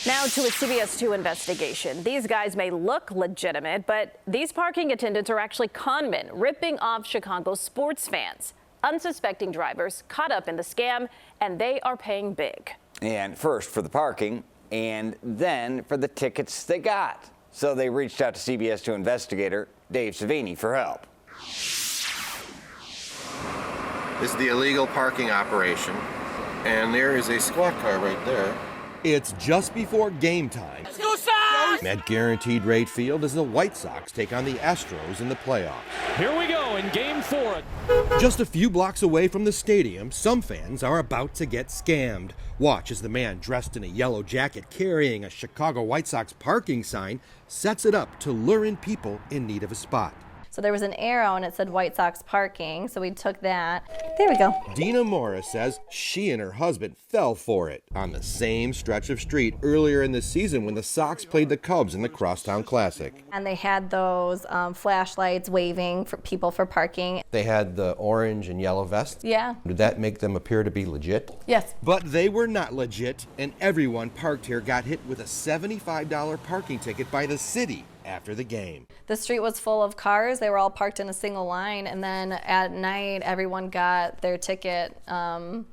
Now to a CBS 2 investigation. These guys may look legitimate, but these parking attendants are actually conmen ripping off Chicago sports fans. Unsuspecting drivers caught up in the scam, and they are paying big. And first for the parking, and then for the tickets they got. So they reached out to CBS 2 investigator Dave Savini for help. This is the illegal parking operation, and there is a squad car right there. It's just before game time at Guaranteed Rate Field as the White Sox take on the Astros in the playoffs. Here we go in Game 4. Just a few blocks away from the stadium, some fans are about to get scammed. Watch as the man dressed in a yellow jacket carrying a Chicago White Sox parking sign sets it up to lure in people in need of a spot. So there was an arrow and it said White Sox parking, so we took that. There we go. Dina Morris says she and her husband fell for it on the same stretch of street earlier in the season when the Sox played the Cubs in the Crosstown Classic. And they had those flashlights waving for people for parking. They had the orange and yellow vests? Yeah. Did that make them appear to be legit? Yes. But they were not legit, and everyone parked here got hit with a $75 parking ticket by the city after the game. The street was full of cars. They were all parked in a single line, and then at night everyone got their ticket on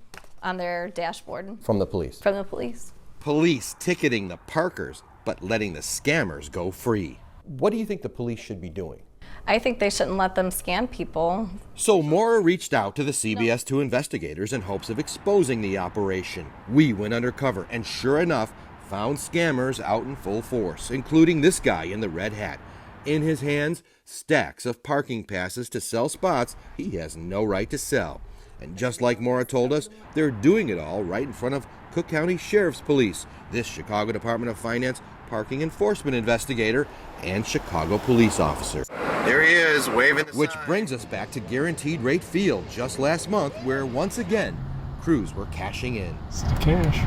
their dashboard. From the police? From the police. Police ticketing the parkers, but letting the scammers go free. What do you think the police should be doing? I think they shouldn't let them scam people. So Murrow reached out to the CBS 2 investigators in hopes of exposing the operation. We went undercover and sure enough, found scammers out in full force, including this guy in the red hat. In his hands, stacks of parking passes to sell spots he has no right to sell. And just like Maura told us, they're doing it all right in front of Cook County Sheriff's Police, this Chicago Department of Finance parking enforcement investigator, and Chicago police officer. There he is, waving the Which sign. brings us back to Guaranteed Rate Field just last month, where once again, crews were cashing in. It's the cash.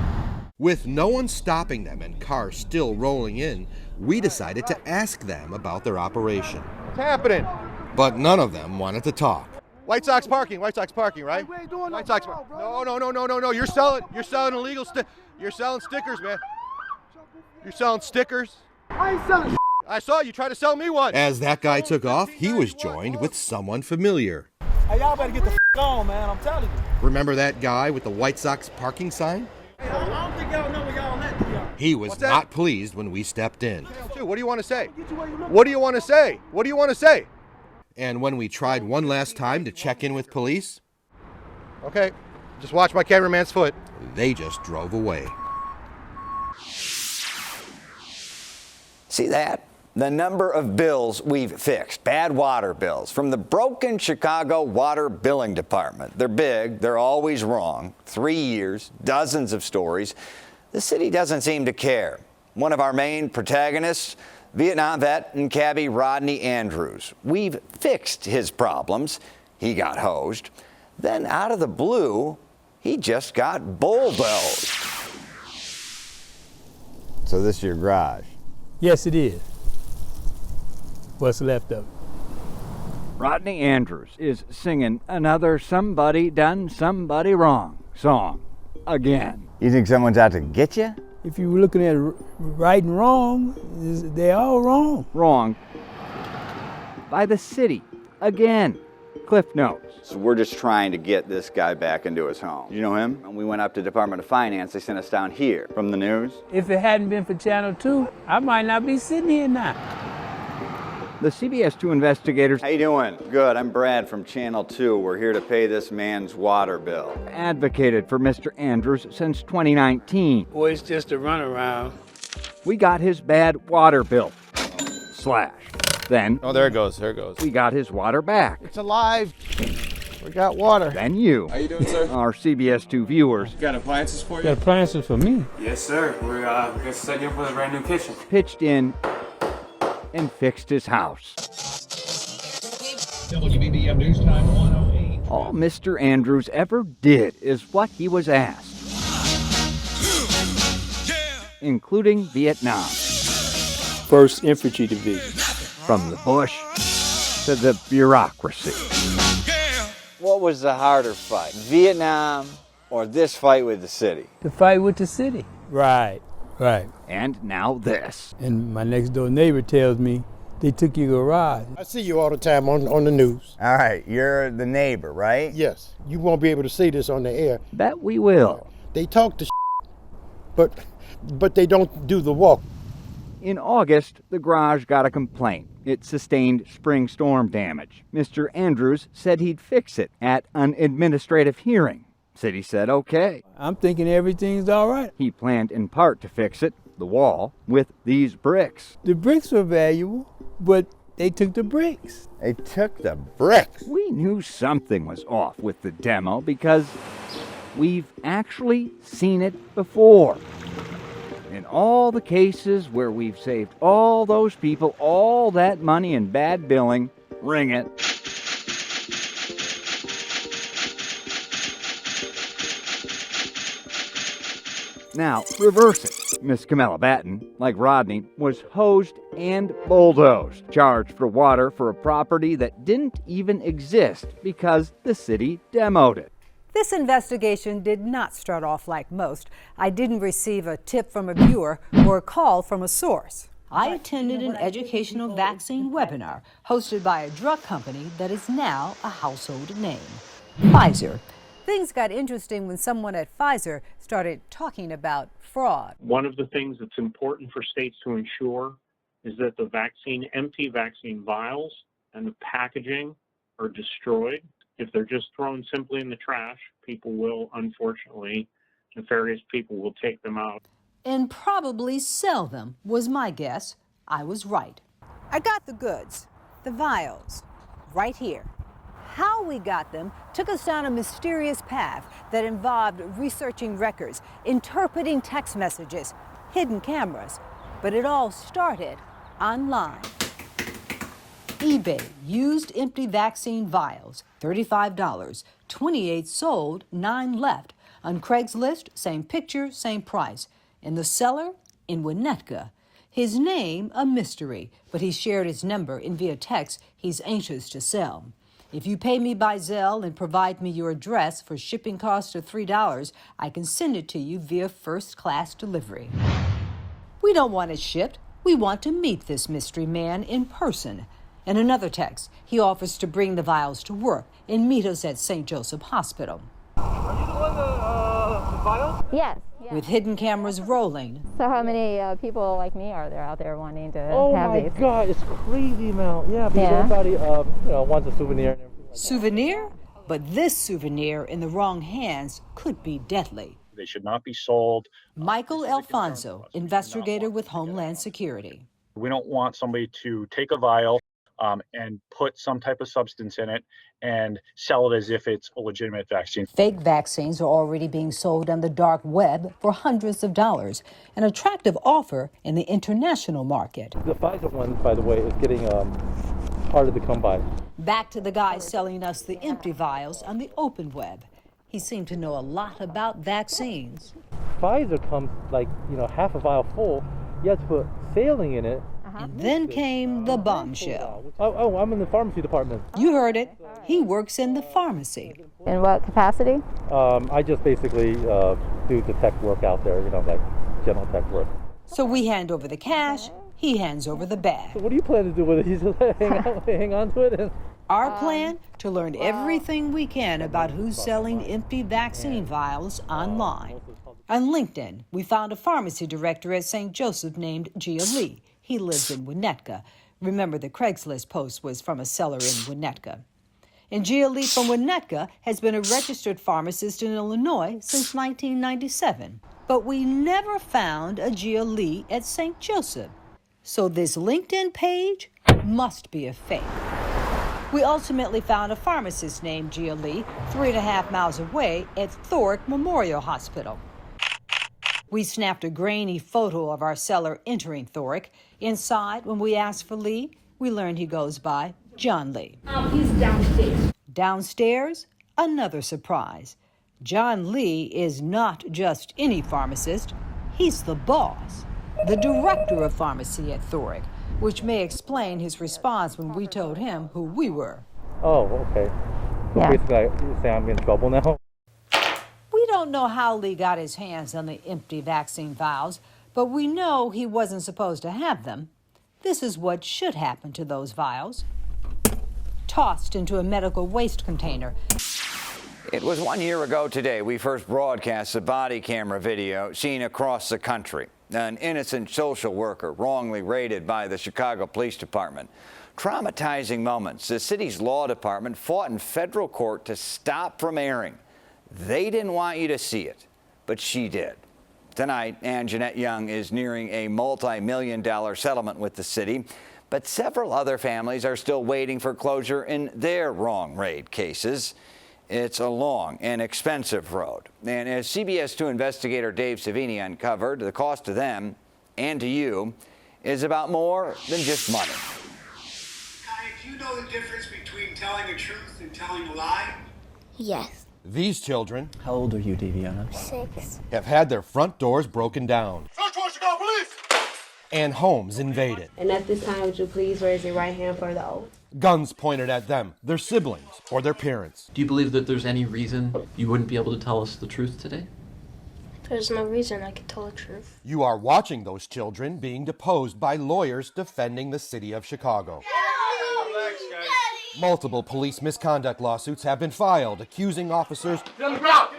With no one stopping them and cars still rolling in, we decided to ask them about their operation. What's happening? But none of them wanted to talk. White Sox parking, right? We ain't doing White no Sox. fraud, bro. No. You're selling illegal You're selling stickers, man. You're selling stickers. I ain't selling I saw you try to sell me one. As that guy took off, he was joined with someone familiar. Hey, y'all better get the on, man. I'm telling you. Remember that guy with the White Sox parking sign? Hey, I don't think y'all know where y'all at, y'all. He was What's that? not pleased when we stepped in. What do you want to say? Get you where you look. What do you want to say? What do you want to say? And when we tried one last time to check in with police, Okay, just watch my cameraman's foot. they just drove away. See that? The number of bills we've fixed, bad water bills, from the broken Chicago Water Billing Department. They're big, they're always wrong. 3 years, dozens of stories. The city doesn't seem to care. One of our main protagonists, Vietnam vet and cabbie Rodney Andrews. We've fixed his problems. He got hosed. Then out of the blue, he just got bulldozed. So this is your garage? Yes, it is. What's left of it? Rodney Andrews is singing another Somebody Done Somebody Wrong song again. You think someone's out to get you? If you were looking at right and wrong, they're all wrong. Wrong. By the city again. Cliff Notes. So we're just trying to get this guy back into his home. You know him? And we went up to Department of Finance. They sent us down here from the news. If it hadn't been for Channel 2, I might not be sitting here now. The CBS 2 investigators How you doing? Good. I'm Brad from Channel 2. We're here to pay this man's water bill. advocated for Mr. Andrews since 2019. Boy, it's just a runaround. We got his bad water bill slashed. Then Oh, there it goes. we got his water back. It's alive. We got water. Then you, How you doing, sir? our CBS 2 viewers, Got appliances for Got you? appliances for me. Yes, sir. We're gonna set you up with a brand new kitchen. pitched in and fixed his house. WBBM News Time 108. All Mr. Andrews ever did is what he was asked, including Vietnam. 1st Infantry Division. From the bush to the bureaucracy. What was the harder fight, Vietnam or this fight with the city? To fight with the city. Right. Right. And now this. And my next door neighbor tells me they took your garage. I see you all the time on the news. All right, you're the neighbor, right? Yes. You won't be able to see this on the air. Bet we will. They talk the but they don't do the walk. In August, the garage got a complaint. It sustained spring storm damage. Mr. Andrews said he'd fix it at an administrative hearing. City said okay. I'm thinking everything's all right. He planned in part to fix it, the wall, with these bricks. The bricks were valuable, but they took the bricks. They took the bricks. We knew something was off with the demo because we've actually seen it before. In all the cases where we've saved all those people all that money in bad billing, ring it. Now, reverse it. Miss Camilla Batten, like Rodney, was hosed and bulldozed, charged for water for a property that didn't even exist because the city demoed it. This investigation did not start off like most. I didn't receive a tip from a viewer or a call from a source. I attended an educational vaccine webinar hosted by a drug company that is now a household name, Pfizer. Things got interesting when someone at Pfizer started talking about fraud. One of the things that's important for states to ensure is that the empty vaccine vials and the packaging are destroyed. If they're just thrown simply in the trash, people will, unfortunately, nefarious people will take them out. And probably sell them, was my guess. I was right. I got the goods, the vials, right here. How we got them took us down a mysterious path that involved researching records, interpreting text messages, hidden cameras. But it all started online. eBay, used empty vaccine vials, $35, 28 sold, 9 left. On Craigslist, same picture, same price. And the seller, in Winnetka. His name, a mystery, but he shared his number and via text he's anxious to sell. If you pay me by Zelle and provide me your address for shipping cost of $3, I can send it to you via first-class delivery. We don't want it shipped. We want to meet this mystery man in person. In another text, he offers to bring the vials to work and meet us at St. Joseph Hospital. Are you the one the vials? Yes. With hidden cameras rolling. So how many people like me are there out there wanting to have these? Oh my God, it's crazy amount. Yeah, because everybody wants a souvenir and everything. Souvenir? But this souvenir in the wrong hands could be deadly. They should not be sold. Michael Alfonso, investigator with Homeland Security. We don't want somebody to take a vial and put some type of substance in it and sell it as if it's a legitimate vaccine. Fake vaccines are already being sold on the dark web for hundreds of dollars, an attractive offer in the international market. The Pfizer one, by the way, is getting harder to come by. Back to the guy selling us the empty vials on the open web. He seemed to know a lot about vaccines. Pfizer comes like, half a vial full. You have to put saline in it. And then came the bombshell. Oh, I'm in the pharmacy department. You heard it. He works in the pharmacy. In what capacity? I just basically do the tech work out there, like general tech work. So we hand over the cash, he hands over the bag. So what do you plan to do with it? You just hang on to it? Our plan? To learn everything we can about who's selling empty vaccine vials online. On LinkedIn, we found a pharmacy director at St. Joseph named Gia Lee. He lives in Winnetka. Remember, the Craigslist post was from a seller in Winnetka. And Gia Lee from Winnetka has been a registered pharmacist in Illinois since 1997. But we never found a Gia Lee at St. Joseph. So this LinkedIn page must be a fake. We ultimately found a pharmacist named Gia Lee 3.5 miles away at Thorick Memorial Hospital. We snapped a grainy photo of our seller entering Thorick. Inside, when we asked for Lee, we learned he goes by John Lee. He's downstairs. Downstairs, another surprise. John Lee is not just any pharmacist. He's the boss, the director of pharmacy at Thorick, which may explain his response when we told him who we were. Oh, okay. Yeah. Basically, you say I'm in trouble now? We don't know how Lee got his hands on the empty vaccine vials, But we know he wasn't supposed to have them. This is what should happen to those vials. Tossed into a medical waste container. It was 1 year ago today we first broadcast the body camera video seen across the country. An innocent social worker wrongly raided by the Chicago Police Department. Traumatizing moments. The city's law department fought in federal court to stop from airing. They didn't want you to see it, but she did. Tonight, Anjanette Young is nearing a multi-million-dollar settlement with the city, but several other families are still waiting for closure in their wrong raid cases. It's a long and expensive road. And as CBS 2 investigator Dave Savini uncovered, the cost to them and to you is about more than just money. Connie, do you know the difference between telling the truth and telling a lie? Yes. These children, How old are you, Daviana? 6. have had their front doors broken down and homes invaded. And at this time, would you please raise your right hand for the oath? Guns pointed at them, their siblings, or their parents. Do you believe that there's any reason you wouldn't be able to tell us the truth today? There's no reason I could tell the truth. You are watching those children being deposed by lawyers defending the city of Chicago. Multiple police misconduct lawsuits have been filed, accusing officers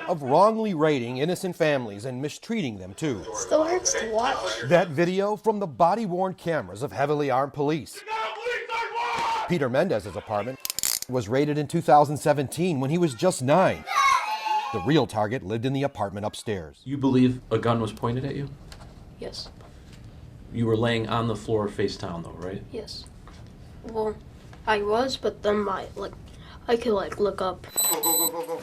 of wrongly raiding innocent families and mistreating them, too. Still hurts to watch. That video from the body-worn cameras of heavily armed police. Peter Mendez's apartment was raided in 2017 when he was just 9. The real target lived in the apartment upstairs. You believe a gun was pointed at you? Yes. You were laying on the floor face down, though, right? Yes. Well, I was, but then I could look up.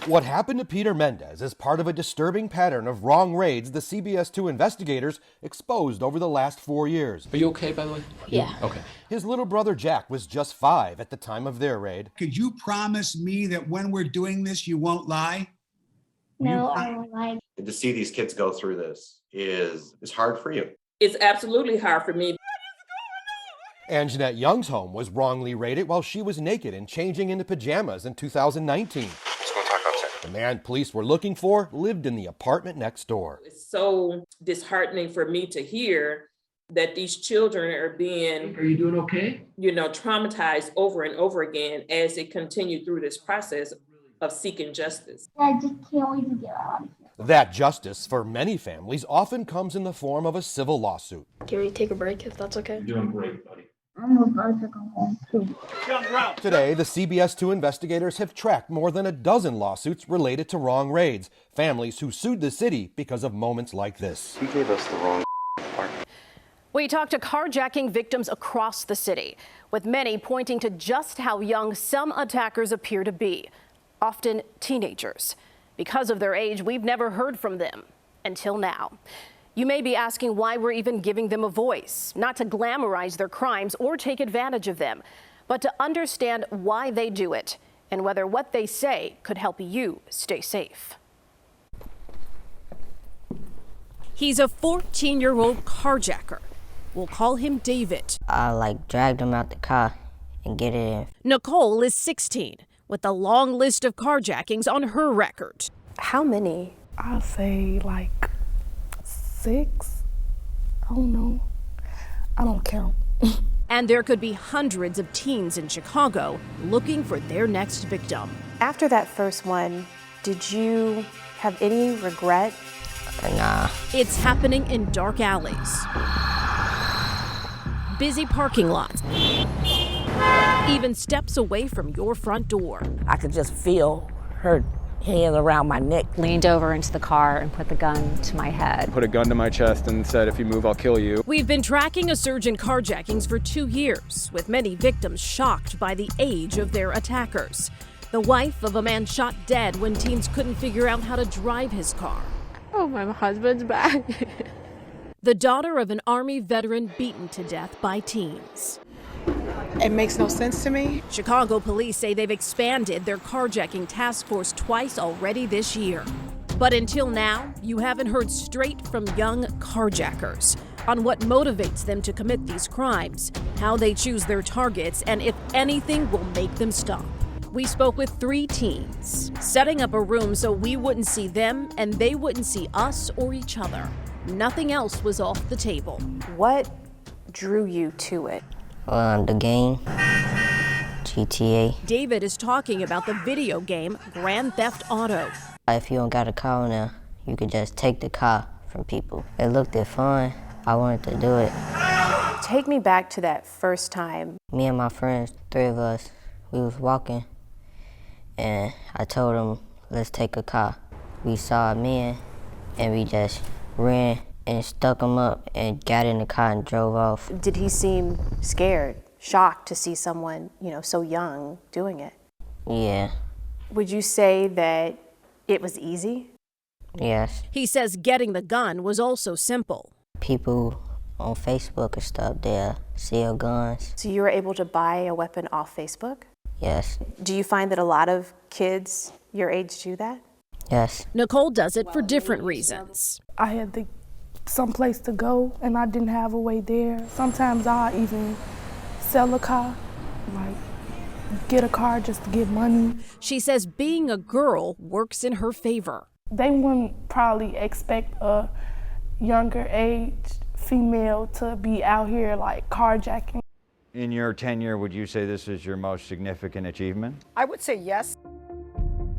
What happened to Peter Mendez is part of a disturbing pattern of wrong raids the CBS 2 investigators exposed over the last 4 years. Are you okay, by the way? Yeah. Okay. His little brother Jack was just 5 at the time of their raid. Could you promise me that when we're doing this, you won't lie? No, I won't lie. To see these kids go through this is hard for you. It's absolutely hard for me. Anjanette Young's home was wrongly raided while she was naked and changing into pajamas in 2019. Let's go talk outside. The man police were looking for lived in the apartment next door. It's so disheartening for me to hear that these children are being, Are you doing okay? traumatized over and over again as they continue through this process of seeking justice. I just can't wait to get out of here. That justice for many families often comes in the form of a civil lawsuit. Can we take a break if that's okay? You're doing great, buddy. I'm about to go home too. Today, the CBS 2 investigators have tracked more than a dozen lawsuits related to wrong raids, families who sued the city because of moments like this. He gave us the wrong part. We talked to carjacking victims across the city, with many pointing to just how young some attackers appear to be, often teenagers. Because of their age, we've never heard from them until now. You may be asking why we're even giving them a voice, not to glamorize their crimes or take advantage of them, but to understand why they do it and whether what they say could help you stay safe. He's a 14-year-old carjacker. We'll call him David. I dragged him out the car and get it in. Nicole is 16, with a long list of carjackings on her record. How many? I'll say 6. I don't know. I don't count. And there could be hundreds of teens in Chicago looking for their next victim. After that first one, did you have any regret? Nah. It's happening in dark alleys, busy parking lots, even steps away from your front door. I could just feel her hand around my neck. Leaned over into the car and put the gun to my head. Put a gun to my chest and said, if you move, I'll kill you. We've been tracking a surge in carjackings for 2 years, with many victims shocked by the age of their attackers. The wife of a man shot dead when teens couldn't figure out how to drive his car. Oh, my husband's back. The daughter of an Army veteran beaten to death by teens. It makes no sense to me. Chicago police say they've expanded their carjacking task force twice already this year. But until now, you haven't heard straight from young carjackers on what motivates them to commit these crimes, how they choose their targets, and if anything will make them stop. We spoke with 3 teens, setting up a room so we wouldn't see them and they wouldn't see us or each other. nothing else was off the table. What drew you to it? The game, GTA. David is talking about the video game Grand Theft Auto. If you don't got a car now, you could just take the car from people. It looked fun. I wanted to do it. Take me back to that first time. Me and my friends, 3 of us, we was walking, and I told him, let's take a car. We saw a man, and we just ran and stuck him up and got in the car and drove off. Did he seem scared, shocked to see someone, so young doing it? Yeah. Would you say that it was easy? Yes. He says getting the gun was also simple. People on Facebook and stuff, they sell guns. So you were able to buy a weapon off Facebook? Yes. Do you find that a lot of kids your age do that? Yes. Nicole does it for different reasons. I had some place to go and I didn't have a way there. Sometimes I'll even sell a car, get a car just to get money. She says being a girl works in her favor. They wouldn't probably expect a younger age female to be out here carjacking. In your tenure, would you say this is your most significant achievement? I would say yes.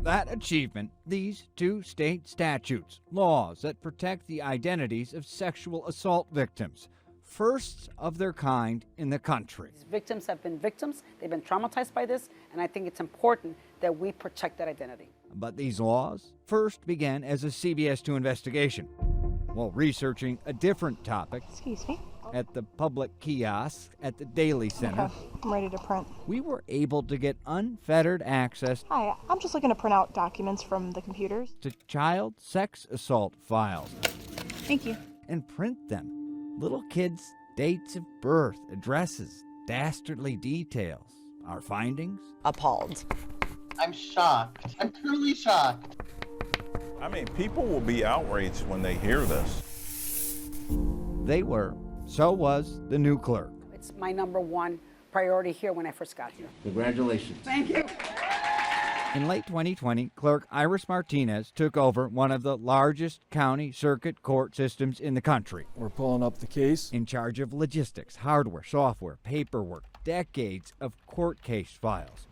That achievement, these 2 state statutes, laws that protect the identities of sexual assault victims, firsts of their kind in the country. Victims have been victims, they've been traumatized by this, and I think it's important that we protect that identity. But these laws first began as a CBS 2 investigation. While researching a different topic, Excuse me. At the public kiosk at the Daily Center, Okay, I'm ready to print. we were able to get unfettered access Hi, I'm just looking to print out documents from the computers. to child sex assault files Thank you. and print them. Little kids' dates of birth, addresses, dastardly details. Our findings? Appalled. I'm shocked. I'm truly shocked. I mean, people will be outraged when they hear this. They were. So was the new clerk. It's my #1 priority here when I first got here. Congratulations. Thank you. In late 2020, Clerk Iris Martinez took over one of the largest county circuit court systems in the country. We're pulling up the case. In charge of logistics, hardware, software, paperwork, decades of court case files.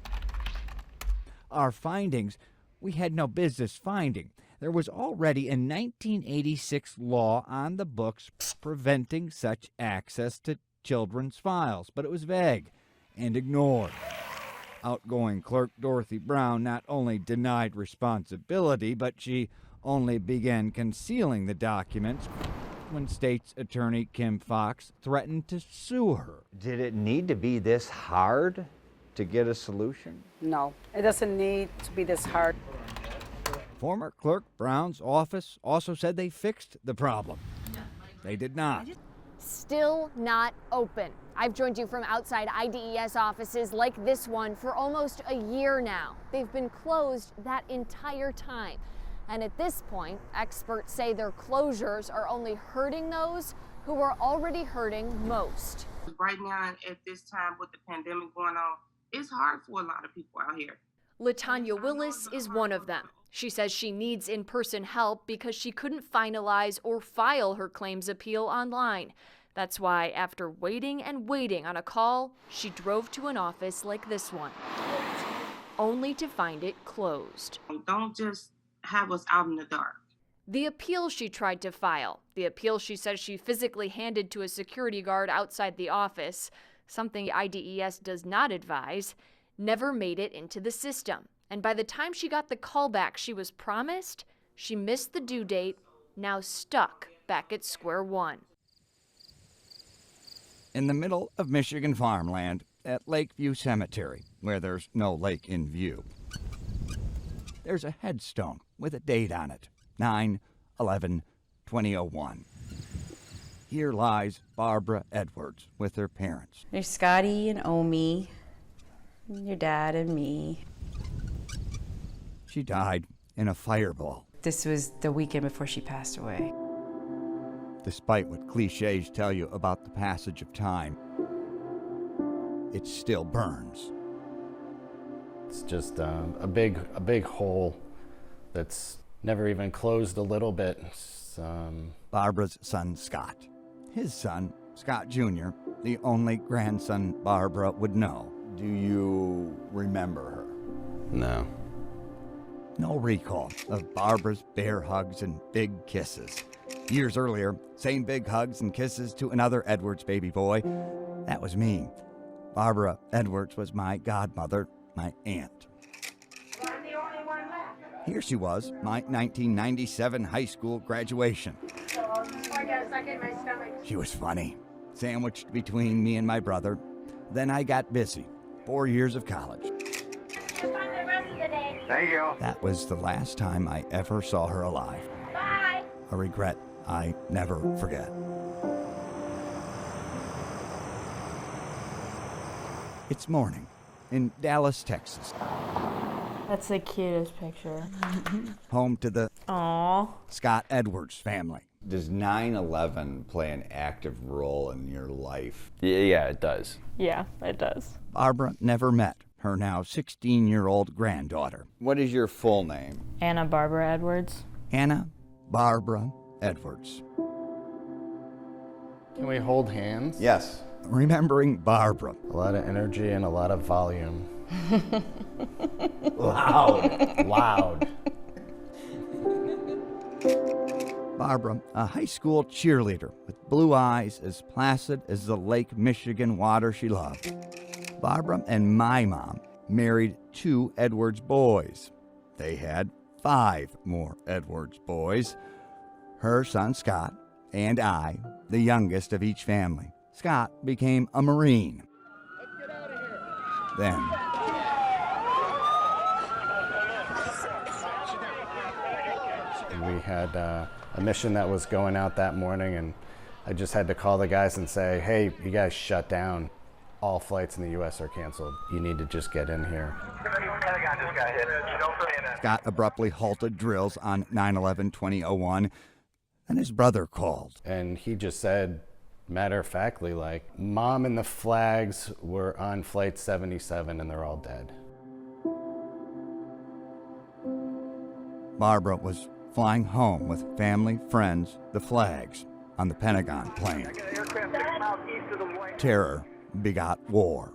Our findings, we had no business finding. There was already a 1986 law on the books preventing such access to children's files, but it was vague and ignored. Outgoing Clerk Dorothy Brown not only denied responsibility, but she only began concealing the documents when State's Attorney Kim Foxx threatened to sue her. Did it need to be this hard to get a solution? No, it doesn't need to be this hard. Former Clerk Brown's office also said they fixed the problem. They did not. Still not open. I've joined you from outside IDES offices like this one for almost a year now. They've been closed that entire time. And at this point, experts say their closures are only hurting those who are already hurting most. Right now, at this time with the pandemic going on, it's hard for a lot of people out here. LaTanya Willis is one of them. She says she needs in-person help because she couldn't finalize or file her claims appeal online. That's why, after waiting and waiting on a call, she drove to an office like this one, only to find it closed. Don't just have us out in the dark. The appeal she tried to file, the appeal she says she physically handed to a security guard outside the office, something IDES does not advise, never made it into the system. And by the time she got the callback she was promised, she missed the due date, now stuck back at square one. In the middle of Michigan farmland at Lakeview Cemetery, where there's no lake in view, there's a headstone with a date on it, 9/11/2001. Here lies Barbara Edwards with her parents. There's Scotty and Omi, your dad and me. She died in a fireball. This was the weekend before she passed away. Despite what cliches tell you about the passage of time, it still burns. It's just a big hole that's never even closed a little bit. Barbara's son, Scott. His son, Scott Jr., the only grandson Barbara would know. Do you remember her? No. No recall of Barbara's bear hugs and big kisses. Years earlier, same big hugs and kisses to another Edwards baby boy. That was me. Barbara Edwards was my godmother, my aunt. Here she was, my 1997 high school graduation. She was funny, sandwiched between me and my brother. Then I got busy. 4 years of college. Thank you. That was the last time I ever saw her alive. Bye. A regret I never forget. It's morning in Dallas, Texas. That's the cutest picture. Home to the Aww. Scott Edwards family. Does 9/11 play an active role in your life? Yeah, it does. Yeah, it does. Barbara never met her now 16-year-old granddaughter. What is your full name? Anna Barbara Edwards. Anna Barbara Edwards. Can we hold hands? Yes. Remembering Barbara. A lot of energy and a lot of volume. Loud. Loud. Barbara, a high school cheerleader with blue eyes as placid as the Lake Michigan water she loved. Barbara and my mom married 2 Edwards boys. They had 5 more Edwards boys. Her son Scott and I, the youngest of each family. Scott became a Marine. Let's get out of here. Then, we had a mission that was going out that morning, and I just had to call the guys and say, hey, you guys shut down. All flights in the U.S. are canceled. You need to just get in here. Scott abruptly halted drills on 9/11/2001, and his brother called. And he just said, matter-of-factly, like, Mom and the flags were on flight 77 and they're all dead. Barbara was flying home with family, friends, the flags on the Pentagon plane. Terror begot war.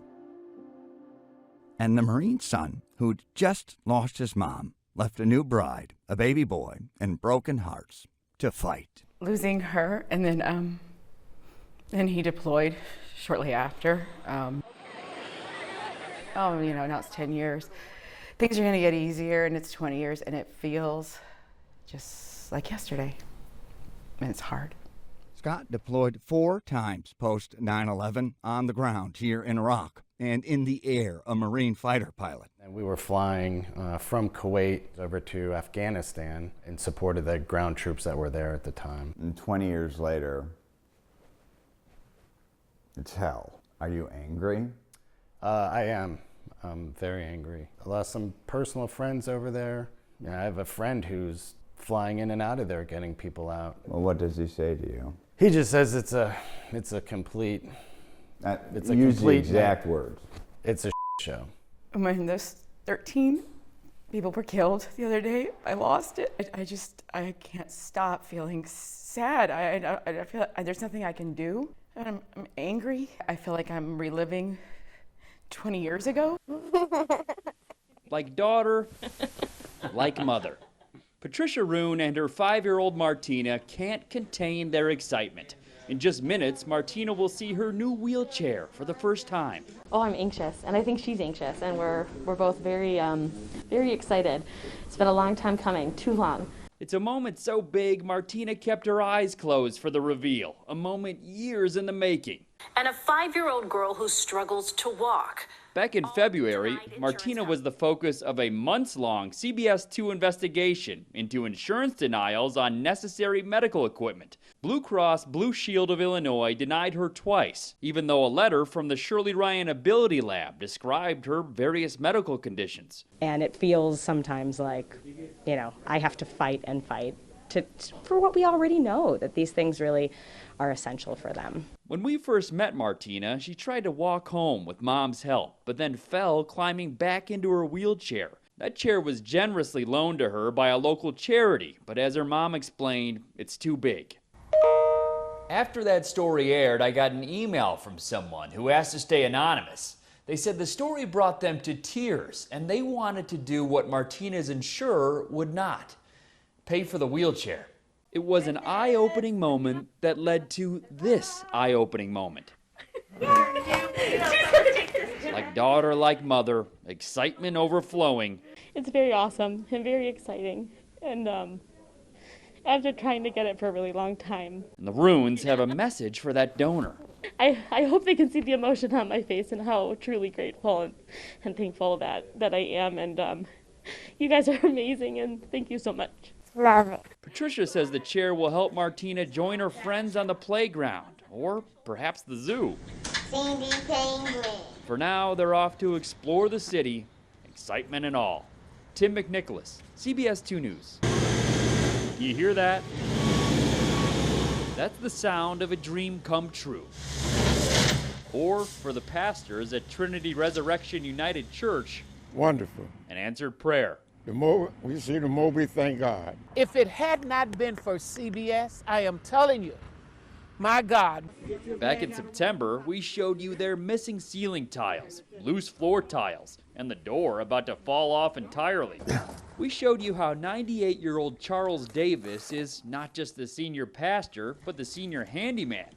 And the Marine son, who'd just lost his mom, left a new bride, a baby boy, and broken hearts to fight. Losing her, and then he deployed shortly after. Now it's 10 years. Things are gonna get easier, and it's 20 years, and it feels just like yesterday, and it's hard. Scott deployed 4 times post 9/11 on the ground here in Iraq and in the air, a Marine fighter pilot. And we were flying from Kuwait over to Afghanistan in support of the ground troops that were there at the time. And 20 years later, it's hell. Are you angry? I am. I'm very angry. I lost some personal friends over there. I have a friend who's flying in and out of there, getting people out. Well, what does he say to you? He just says it's a complete. Use the exact words. It's a show. When those 13 people were killed the other day, I lost it. I can't stop feeling sad. I feel like there's nothing I can do. I'm angry. I feel like I'm reliving 20 years ago. Like daughter, like mother. Patricia Roon and her 5-year-old Martina can't contain their excitement. In just minutes, Martina will see her new wheelchair for the first time. Oh, I'm anxious, and I think she's anxious, and we're both very excited. It's been a long time coming, too long. It's a moment so big, Martina kept her eyes closed for the reveal, a moment years in the making. And a 5-year-old girl who struggles to walk. Back in February, Martina was the focus of a months-long CBS 2 investigation into insurance denials on necessary medical equipment. Blue Cross Blue Shield of Illinois denied her twice, even though a letter from the Shirley Ryan Ability Lab described her various medical conditions. And it feels sometimes like, I have to fight and fight for what we already know, that these things really are essential for them. When we first met Martina, she tried to walk home with Mom's help, but then fell climbing back into her wheelchair. That chair was generously loaned to her by a local charity, but as her mom explained, it's too big. After that story aired, I got an email from someone who asked to stay anonymous. They said the story brought them to tears, and they wanted to do what Martina's insurer would not: pay for the wheelchair. It was an eye-opening moment that led to this eye-opening moment. Like daughter, like mother, excitement overflowing. It's very awesome and very exciting. And after trying to get it for a really long time. And the runes have a message for that donor. I hope they can see the emotion on my face and how truly grateful and thankful that I am. And you guys are amazing, and thank you so much. Love it. Patricia says the chair will help Martina join her friends on the playground, or perhaps the zoo. Cindy Penguin. For now, they're off to explore the city, excitement and all. Tim McNicholas, CBS 2 News. You hear that? That's the sound of a dream come true. Or for the pastors at Trinity Resurrection United Church, wonderful. An answered prayer. The more we see, the more we thank God. If it had not been for CBS, I am telling you, my God. Back in September, we showed you their missing ceiling tiles, loose floor tiles, and the door about to fall off entirely. We showed you how 98-year-old Charles Davis is not just the senior pastor, but the senior handyman.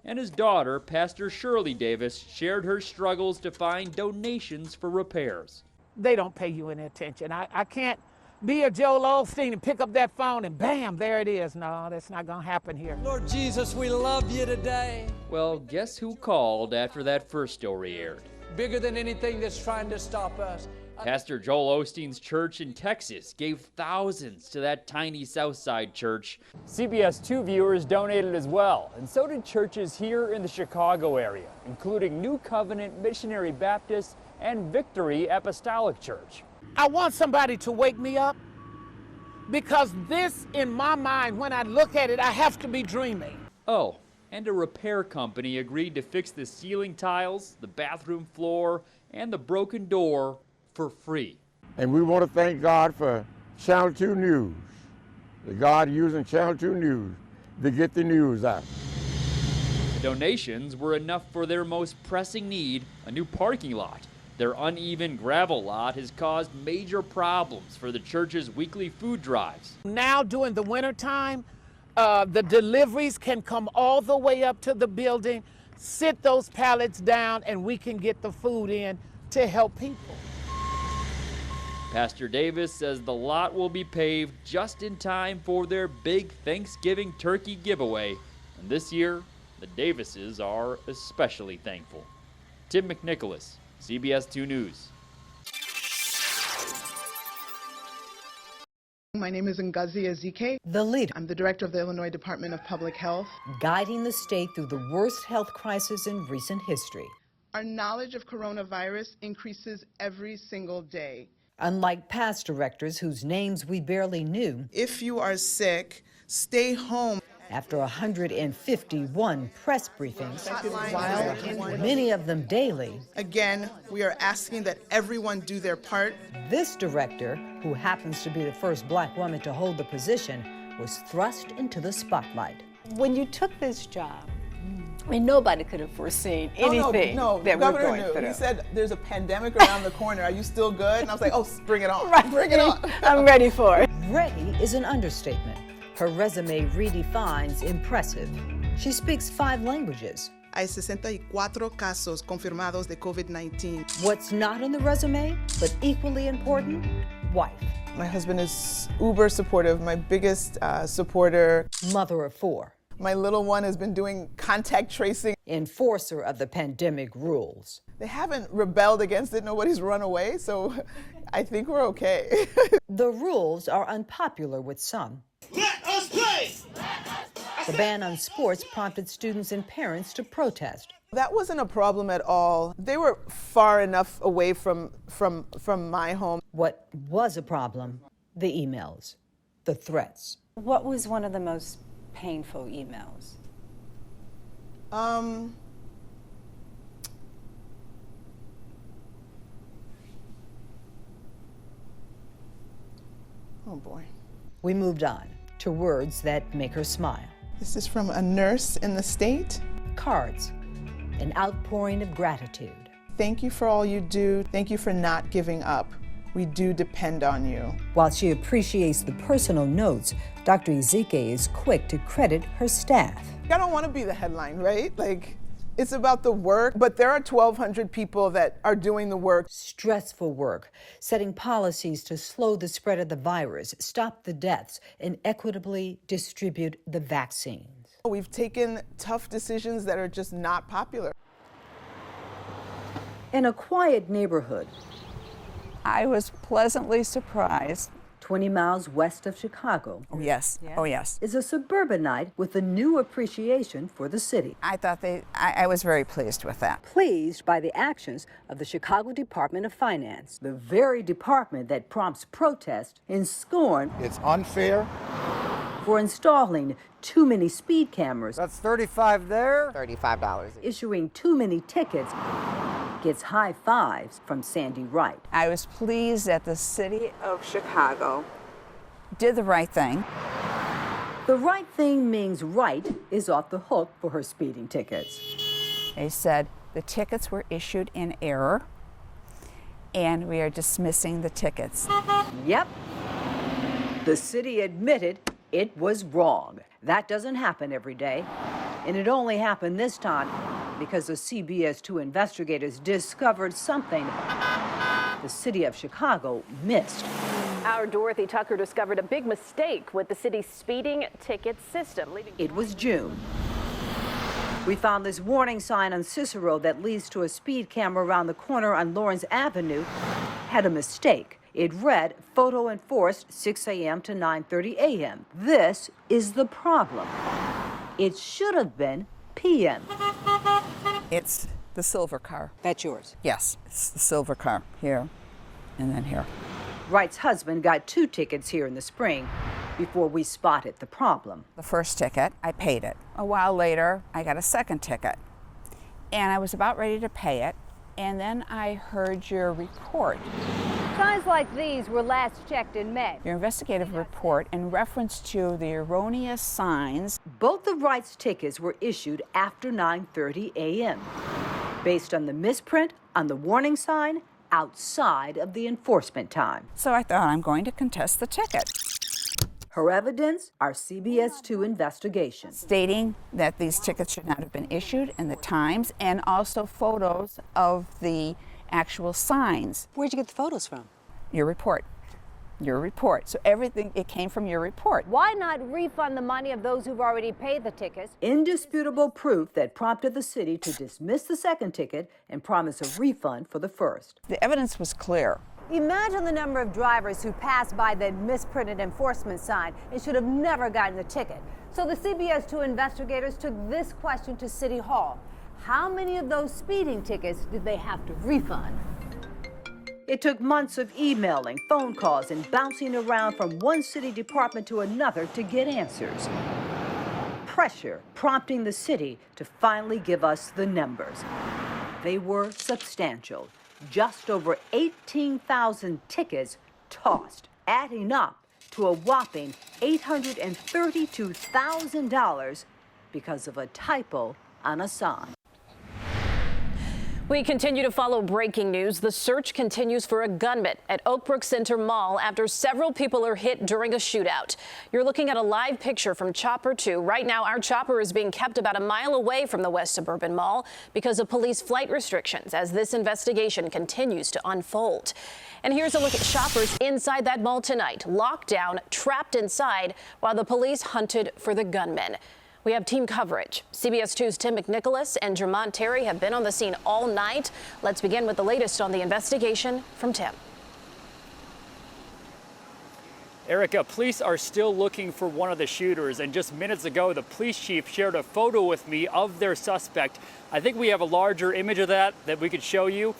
And his daughter, Pastor Shirley Davis, shared her struggles to find donations for repairs. They don't pay you any attention. I can't be a Joel Osteen and pick up that phone and bam, there it is. No, that's not going to happen here. Lord Jesus, we love you today. Well, guess who called after that first story aired? Bigger than anything that's trying to stop us. Pastor Joel Osteen's church in Texas gave thousands to that tiny Southside church. CBS 2 viewers donated as well, and so did churches here in the Chicago area, including New Covenant Missionary Baptist and Victory Apostolic Church. I want somebody to wake me up, because this, in my mind, when I look at it, I have to be dreaming. Oh, and a repair company agreed to fix the ceiling tiles, the bathroom floor, and the broken door for free. And we want to thank God for Channel 2 News, the God using Channel 2 News to get the news out. The donations were enough for their most pressing need, a new parking lot. Their uneven gravel lot has caused major problems for the church's weekly food drives. Now during the wintertime, the deliveries can come all the way up to the building, sit those pallets down, and we can get the food in to help people. Pastor Davis says the lot will be paved just in time for their big Thanksgiving turkey giveaway. And this year, the Davises are especially thankful. Tim McNicholas, CBS 2 News. My name is Ngozi Ezike. The leader. I'm the director of the Illinois Department of Public Health. Guiding the state through the worst health crisis in recent history. Our knowledge of coronavirus increases every single day. Unlike past directors whose names we barely knew. If you are sick, stay home. After 151 press briefings, many of them daily. Again, we are asking that everyone do their part. This director, who happens to be the first black woman to hold the position, was thrust into the spotlight. When you took this job, I mean, nobody could have foreseen anything no, that we're going through. He said, there's a pandemic around the corner. Are you still good? And I was like, oh, bring it on. Right. Bring it on. I'm ready for it. Ready is an understatement. Her resume redefines impressive. She speaks 5 languages. Hay 64 casos confirmados de COVID-19. What's not on the resume, but equally important, wife. My husband is uber supportive, my biggest supporter. Mother of 4. My little one has been doing contact tracing. Enforcer of the pandemic rules. They haven't rebelled against it. Nobody's run away, so I think we're okay. The rules are unpopular with some. Let us play! The ban on sports prompted students and parents to protest. That wasn't a problem at all. They were far enough away from my home. What was a problem? The emails, the threats. What was one of the most painful emails? Oh boy. We moved on to words that make her smile. This is from a nurse in the state. Cards, an outpouring of gratitude. Thank you for all you do. Thank you for not giving up. We do depend on you. While she appreciates the personal notes, Dr. Ezike is quick to credit her staff. I don't want to be the headline, right? Like, it's about the work, but there are 1,200 people that are doing the work. Stressful work, setting policies to slow the spread of the virus, stop the deaths, and equitably distribute the vaccines. We've taken tough decisions that are just not popular. In a quiet neighborhood, I was pleasantly surprised. 20 miles west of Chicago. Oh, yes. Oh, yes. Is a suburbanite with a new appreciation for the city. I thought I was very pleased with that. Pleased by the actions of the Chicago Department of Finance, the very department that prompts protest and scorn. It's unfair. For installing too many speed cameras. That's $35 there. $35. Issuing too many tickets. Gets high fives from Sandy Wright. I was pleased that the city of Chicago did the right thing. The right thing means Wright is off the hook for her speeding tickets. They said the tickets were issued in error and we are dismissing the tickets. Yep. The city admitted it was wrong. That doesn't happen every day. And it only happened this time because the CBS 2 investigators discovered something the city of Chicago missed. Our Dorothy Tucker discovered a big mistake with the city's speeding ticket system. It was June. We found this warning sign on Cicero that leads to a speed camera around the corner on Lawrence Avenue had a mistake. It read photo enforced 6 a.m. to 9:30 a.m. This is the problem. It should have been p.m. It's the silver car. That's yours? Yes, it's the silver car here and then here. Wright's husband got 2 tickets here in the spring before we spotted the problem. The first ticket, I paid it. A while later, I got a second ticket. And I was about ready to pay it, and then I heard your report. Signs like these were last checked in May. Your investigative report in reference to the erroneous signs. Both of Wright's tickets were issued after 9:30 a.m. based on the misprint on the warning sign outside of the enforcement time. So I thought, I'm going to contest the ticket. Her evidence, our CBS 2 investigation. Stating that these tickets should not have been issued in the times, and also photos of the actual signs. Where'd you get the photos from? Your report. Your report. So everything, it came from your report. Why not refund the money of those who've already paid the tickets? Indisputable proof that prompted the city to dismiss the second ticket and promise a refund for the first. The evidence was clear. Imagine the number of drivers who passed by that misprinted enforcement sign and should have never gotten the ticket. So the CBS 2 investigators took this question to City Hall. How many of those speeding tickets did they have to refund? It took months of emailing, phone calls, and bouncing around from one city department to another to get answers. Pressure prompting the city to finally give us the numbers. They were substantial. Just over 18,000 tickets tossed, adding up to a whopping $832,000 because of a typo on a sign. We continue to follow breaking news. The search continues for a gunman at Oakbrook Center Mall after several people are hit during a shootout. You're looking at a live picture from Chopper 2. Right now, our chopper is being kept about a mile away from the West Suburban Mall because of police flight restrictions as this investigation continues to unfold. And here's a look at shoppers inside that mall tonight, locked down, trapped inside, while the police hunted for the gunman. We have team coverage. CBS 2's Tim McNicholas and Jermont Terry have been on the scene all night. Let's begin with the latest on the investigation from Tim. Erica, police are still looking for one of the shooters, and just minutes ago, the police chief shared a photo with me of their suspect. I think we have a larger image of that we could show you.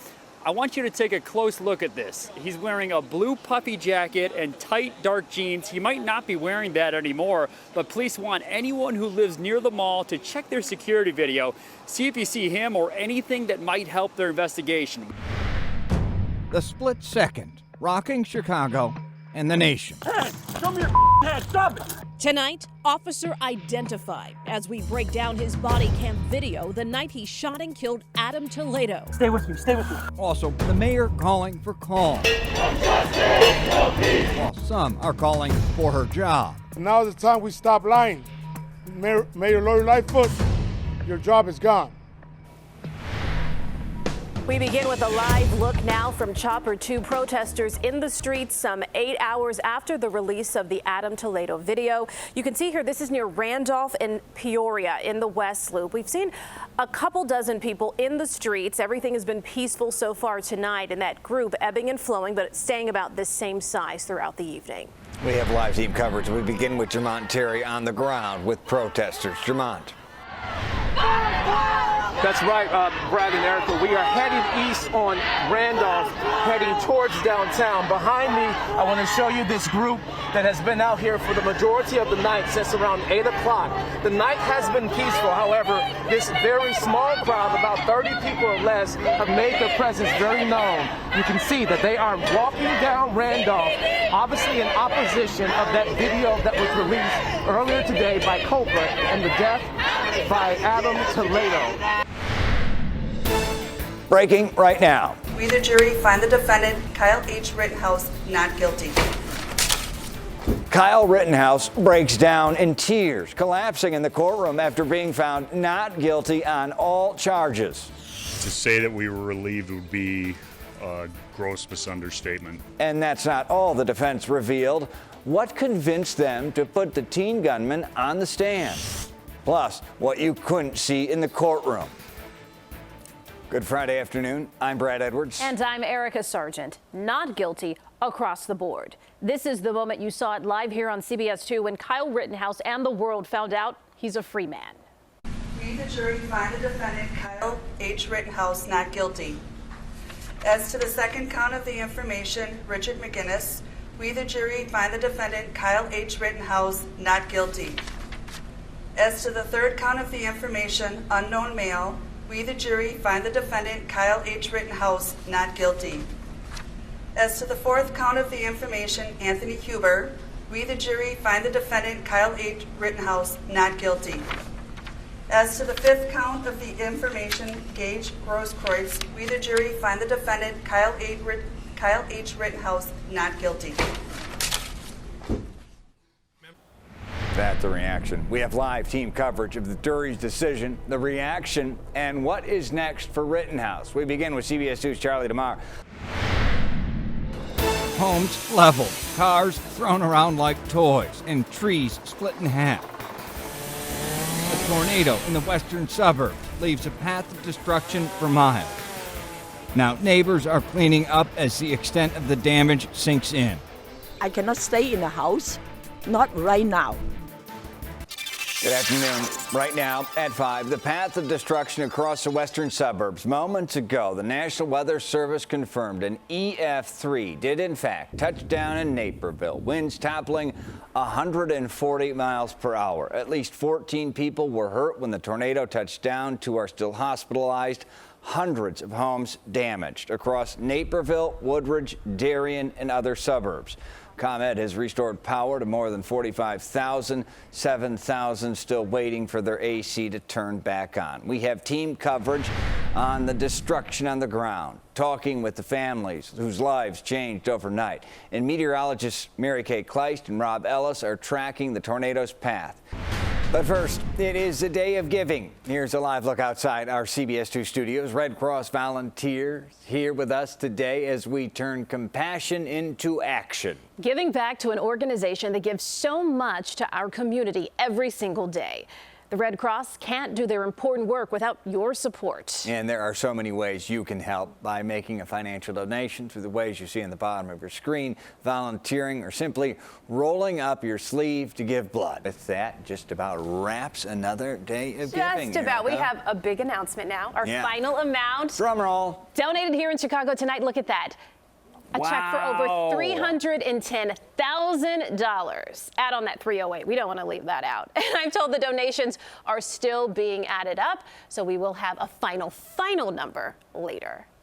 I want you to take a close look at this. He's wearing a blue puffy jacket and tight dark jeans. He might not be wearing that anymore, but police want anyone who lives near the mall to check their security video, see if you see him or anything that might help their investigation. The split second, rocking Chicago, and the nation. Hey, show me your head, stop it! Tonight, officer identified as we break down his body cam video the night he shot and killed Adam Toledo. Stay with me, stay with me. Also, the mayor calling for calm, while some are calling for her job. Now is the time we stop lying. Mayor Lori Lightfoot, your job is gone. We begin with a live look now from Chopper 2 protesters in the streets some 8 hours after the release of the Adam Toledo video. You can see here this is near Randolph and Peoria in the West Loop. We've seen a couple dozen people in the streets. Everything has been peaceful so far tonight, and that group ebbing and flowing, but staying about this same size throughout the evening. We have live team coverage. We begin with Jermont Terry on the ground with protesters. Jermont. That's right, Brad and Erica. We are heading east on Randolph, heading towards downtown. Behind me, I want to show you this group that has been out here for the majority of the night since around 8 o'clock. The night has been peaceful. However, this very small crowd, about 30 people or less, have made their presence very known. You can see that they are walking down Randolph, obviously in opposition of that video that was released earlier today by Cobra and the death by Adam Toledo. Breaking right now. We, the jury, find the defendant, Kyle H. Rittenhouse, not guilty. Kyle Rittenhouse breaks down in tears, collapsing in the courtroom after being found not guilty on all charges. To say that we were relieved would be a gross misunderstatement. And that's not all the defense revealed. What convinced them to put the teen gunman on the stand? Plus, what you couldn't see in the courtroom. Good Friday afternoon. I'm Brad Edwards. And I'm Erica Sargent. Not guilty across the board. This is the moment you saw it live here on CBS 2 when Kyle Rittenhouse and the world found out he's a free man. We, the jury, find the defendant, Kyle H. Rittenhouse, not guilty. As to the second count of the information, Richard McGinnis, we, the jury, find the defendant, Kyle H. Rittenhouse, not guilty. As to the third count of the information, unknown male, we, the jury, find the defendant, Kyle H. Rittenhouse, not guilty. As to the fourth count of the information, Anthony Huber, we, the jury, find the defendant, Kyle H. Rittenhouse, not guilty. As to the fifth count of the information, Gage Grosskreutz, we, the jury, find the defendant, Kyle H. Rittenhouse, not guilty. That's the reaction. We have live team coverage of the jury's decision, the reaction, and what is next for Rittenhouse. We begin with CBS 2's Charlie DeMar. Homes leveled, cars thrown around like toys, and trees split in half. A tornado in the western suburb leaves a path of destruction for miles. Now neighbors are cleaning up as the extent of the damage sinks in. I cannot stay in the house, not right now. Good afternoon. Right now at 5, the path of destruction across the western suburbs. Moments ago, the National Weather Service confirmed an EF3 did in fact touch down in Naperville. Winds toppling 140 miles per hour. At least 14 people were hurt when the tornado touched down. 2 are still hospitalized. Hundreds of homes damaged across Naperville, Woodridge, Darien, and other suburbs. ComEd has restored power to more than 45,000, 7,000 still waiting for their AC to turn back on. We have team coverage on the destruction on the ground, talking with the families whose lives changed overnight. And meteorologists Mary Kay Kleist and Rob Ellis are tracking the tornado's path. But first, it is a day of giving. Here's a live look outside our CBS 2 studios. Red Cross volunteers here with us today as we turn compassion into action. Giving back to an organization that gives so much to our community every single day. The Red Cross can't do their important work without your support. And there are so many ways you can help by making a financial donation through the ways you see on the bottom of your screen, volunteering, or simply rolling up your sleeve to give blood. With that, just about wraps another day of giving. Just about. We have a big announcement now. Our final amount. Drum roll. Donated here in Chicago tonight. Look at that. A check for over $310,000. Add on that 308. We don't want to leave that out. And I'm told the donations are still being added up, so we will have a final number later.